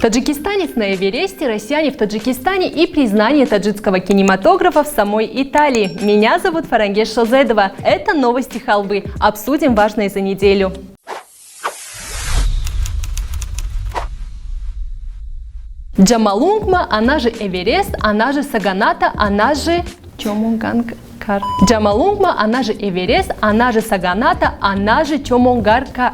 Таджикистанец на Эвересте, россияне в Таджикистане и признание таджикского кинематографа в самой Италии. Меня зовут Фарангеш Шозедова. Это новости халвы. Обсудим важное за неделю. Джомолунгма, она же Эверест, она же Саганата, она же Чомонгаркар. Джомолунгма, она же Эверест, она же Саганата, она же Чомонгаркар.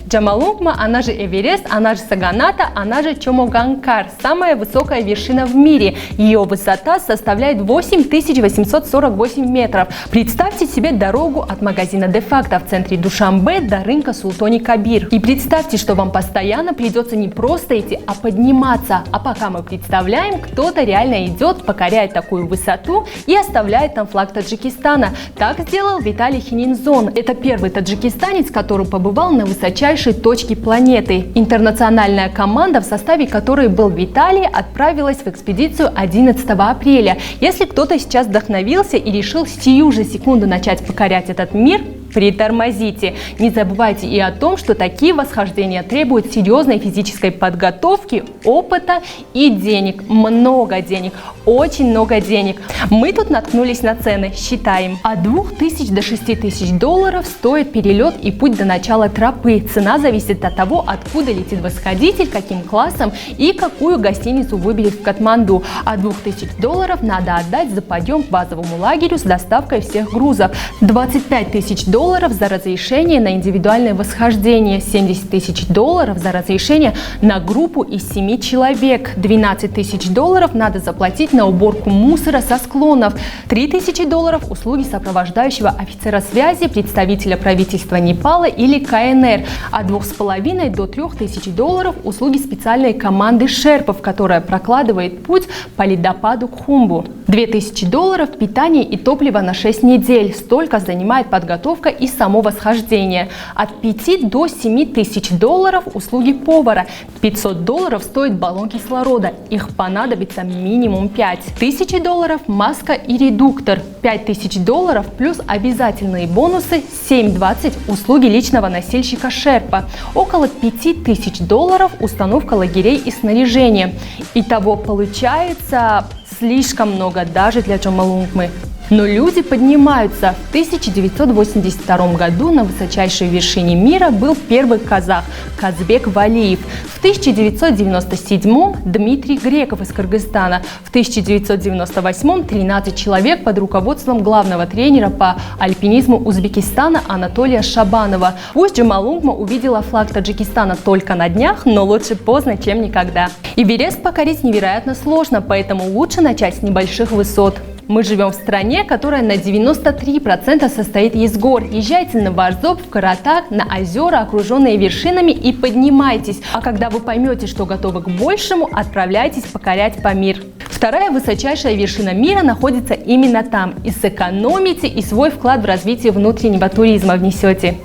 Джомолунгма, она же Эверест, она же Саганата, она же Чомоганкар. Самая высокая вершина в мире. Ее высота составляет 8848 метров. Представьте себе дорогу от магазина Де-факто в центре Душанбе до рынка Султани Кабир. И представьте, что вам постоянно придется не просто идти, а подниматься. А пока мы представляем, кто-то реально идет, покоряет такую высоту и оставляет там флаг Таджикистана. Так сделал Виталий Хининзон. Это первый таджикистанец, который побывал на высочайшей точке планеты. Интернациональная команда, в составе которой был Виталий, отправилась в экспедицию 11 апреля. Если кто-то сейчас вдохновился и решил сию же секунду начать покорять этот мир, притормозите. Не забывайте и о том, что такие восхождения требуют серьезной физической подготовки, опыта и денег. Много денег. Очень много денег. Мы тут наткнулись на цены. Считаем. От 2000 до 6000 долларов стоит перелет и путь до начала тропы. Цена зависит от того, откуда летит восходитель, каким классом и какую гостиницу выберет в Катманду. От 2000 долларов надо отдать за подъем к базовому лагерю с доставкой всех грузов. 25 тысяч долларов за разрешение на индивидуальное восхождение, 70 тысяч долларов за разрешение на группу из 7 человек, 12 тысяч долларов надо заплатить на уборку мусора со склонов, 3 тысячи долларов услуги сопровождающего офицера связи, представителя правительства Непала или КНР, от 2500 до 3000 долларов услуги специальной команды шерпов, которая прокладывает путь по ледопаду Кхумбу, 2000 долларов питание и топливо на 6 недель, столько занимает подготовка и само восхождение. От 5 до 7 тысяч долларов услуги повара. 500 долларов стоит баллон кислорода. Их понадобится минимум 5. 1000 долларов маска и редуктор. 5000 долларов плюс обязательные бонусы 7-20 услуги личного носильщика шерпа. Около 5000 долларов установка лагерей и снаряжения. Итого получается слишком много даже для Джомолунгмы. Но люди поднимаются. В 1982 году на высочайшей вершине мира был первый казах Казбек Валиев. В 1997 Дмитрий Греков из Кыргызстана. В 1998 13 человек под руководством главного тренера по альпинизму Узбекистана Анатолия Шабанова. Пусть Джомолунгма увидела флаг Таджикистана только на днях, но лучше поздно, чем никогда. Эверест покорить невероятно сложно, поэтому лучше начать с небольших высот. Мы живем в стране, которая на 93% состоит из гор. Езжайте на Варзоп, в Каратак, на озера, окруженные вершинами, и поднимайтесь. А когда вы поймете, что готовы к большему, отправляйтесь покорять Памир. Вторая высочайшая вершина мира находится именно там. И сэкономите, и свой вклад в развитие внутреннего туризма внесете.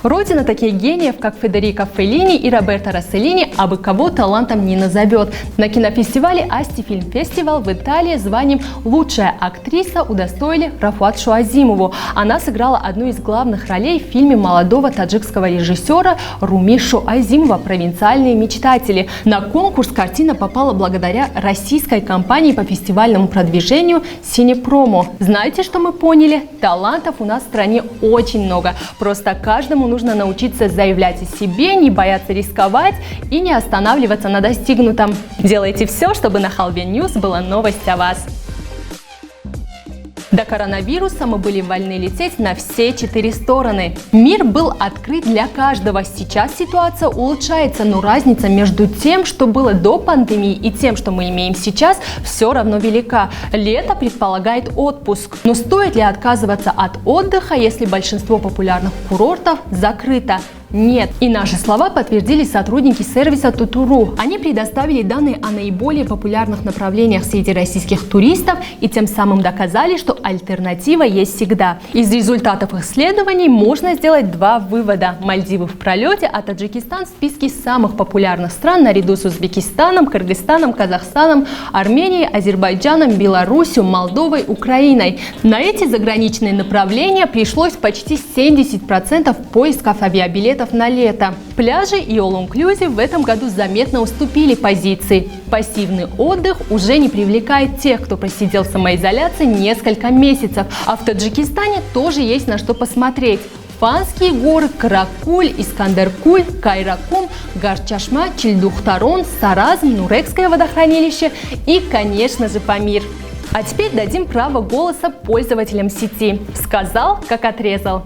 Родина таких гениев, как Федерико Феллини и Роберто Росселлини, абы кого талантом не назовет. На кинофестивале Асти Фильм Фестивал в Италии званием «Лучшая актриса» удостоили Рафуат Шуазимову. Она сыграла одну из главных ролей в фильме молодого таджикского режиссера Руми Шуазимова «Провинциальные мечтатели». На конкурс картина попала благодаря российской компании по фестивальному продвижению «Синепромо». Знаете, что мы поняли? Талантов у нас в стране очень много. Просто каждому нужно научиться заявлять о себе, не бояться рисковать и не останавливаться на достигнутом. Делайте все, чтобы на Халве Ньюс была новость о вас. До коронавируса мы были вольны лететь на все 4 стороны. Мир был открыт для каждого. Сейчас ситуация улучшается, но разница между тем, что было до пандемии, и тем, что мы имеем сейчас, все равно велика. Лето предполагает отпуск. Но стоит ли отказываться от отдыха, если большинство популярных курортов закрыто? Нет. И наши слова подтвердили сотрудники сервиса Тутуру. Они предоставили данные о наиболее популярных направлениях среди российских туристов и тем самым доказали, что альтернатива есть всегда. Из результатов исследований можно сделать 2 вывода. Мальдивы в пролете, а Таджикистан в списке самых популярных стран наряду с Узбекистаном, Кыргызстаном, Казахстаном, Арменией, Азербайджаном, Беларусью, Молдовой, Украиной. На эти заграничные направления пришлось почти 70% поисков авиабилетов билетов на лето. Пляжи и all-inclusive в этом году заметно уступили позиции. Пассивный отдых уже не привлекает тех, кто просидел в самоизоляции несколько месяцев, а в Таджикистане тоже есть на что посмотреть. Фанские горы, Каракуль, Искандер-Куль, Кайракум, Гар-Чашма, Чильдухтарон, Саразм, Нурекское водохранилище и, конечно же, Памир. А теперь дадим право голоса пользователям сети. Сказал, как отрезал.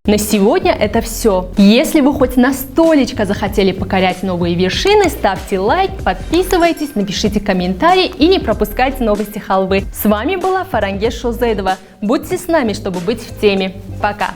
На сегодня это все. Если вы хоть на столечко захотели покорять новые вершины, ставьте лайк, подписывайтесь, напишите комментарий и не пропускайте новости халвы. С вами была Фарангеш Шозедова. Будьте с нами, чтобы быть в теме. Пока!